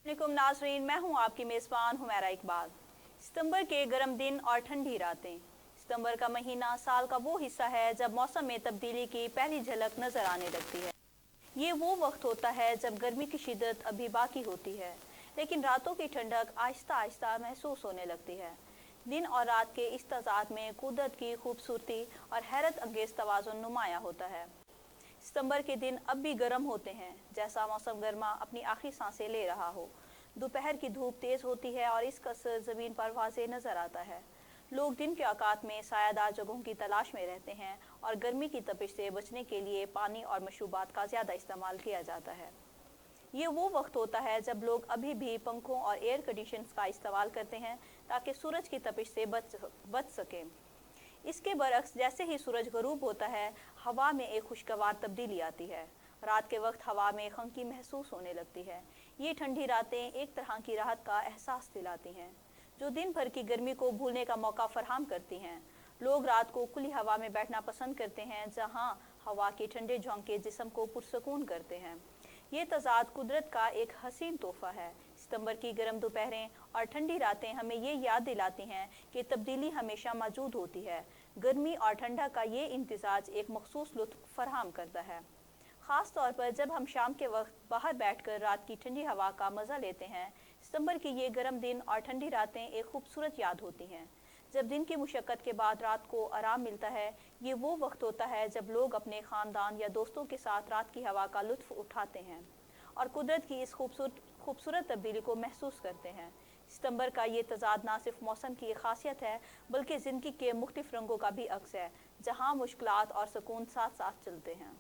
वालेकुम नाजरीन, मैं हूं आपकी मेज़बान हुमैरा इकबाल। सितंबर के गर्म दिन और ठंडी रातें। सितंबर का महीना साल का वो हिस्सा है जब मौसम में तब्दीली की पहली झलक नजर आने लगती है। ये वो वक्त होता है जब गर्मी की शिद्दत अभी बाकी होती है, लेकिन रातों की ठंडक आहिस्ता आहिस्ता महसूस होने लगती है। दिन और रात के इस तज़ाद में कुदरत की खूबसूरती और हैरत अंगेज तवाज़ुन नुमाया होता है। सितंबर के दिन अब भी गर्म होते हैं, जैसा मौसम गर्मा अपनी आखिरी सांसें ले रहा हो। दोपहर की धूप तेज होती है और इसका असर ज़मीन पर वाज़े नज़र आता है। लोग दिन के औकात में सायादार जगहों की तलाश में रहते हैं और गर्मी की तपिश से बचने के लिए पानी और मशरूबात का ज़्यादा इस्तेमाल किया जाता है। ये वो वक्त होता है जब लोग अभी भी पंखों और एयर कंडीशनर्स का इस्तेमाल करते हैं ताकि सूरज की तपिश से बच सकें। इसके बरक्स जैसे ही सूरज गरूब होता है, हवा में एक खुशगवार तब्दीली आती है। रात के वक्त हवा में खनकी महसूस होने लगती है। ये ठंडी रातें एक तरह की राहत का एहसास दिलाती हैं, जो दिन भर की गर्मी को भूलने का मौका फराहम करती हैं। लोग रात को खुली हवा में बैठना पसंद करते हैं, जहां हवा के ठंडे झोंके जिस्म को पुरसकून करते हैं। ये तज़ाद कुदरत का एक हसीन तोहफा है। सितंबर की गर्म दोपहरें और ठंडी रातें हमें ये याद दिलाती हैं कि तब्दीली हमेशा मौजूद होती है। गर्मी और ठंडा का ये इम्तिजाज एक मखसूस लुत्फ़ फराहम करता है, ख़ास तौर पर जब हम शाम के वक्त बाहर बैठकर रात की ठंडी हवा का मज़ा लेते हैं। सितंबर की ये गर्म दिन और ठंडी रातें एक खूबसूरत याद होती हैं। जब दिन की मुशक्क़त के बाद रात को आराम मिलता है, ये वो वक्त होता है जब लोग अपने ख़ानदान या दोस्तों के साथ रात की हवा का लुत्फ़ उठाते हैं और कुदरत की इस खूबसूरत तब्दीली को महसूस करते हैं। सितंबर का ये तज़ाद ना सिर्फ मौसम की एक खासियत है, बल्कि ज़िंदगी के मुख्तलिफ रंगों का भी अक्स है, जहाँ मुश्किलात और सुकून साथ साथ चलते हैं।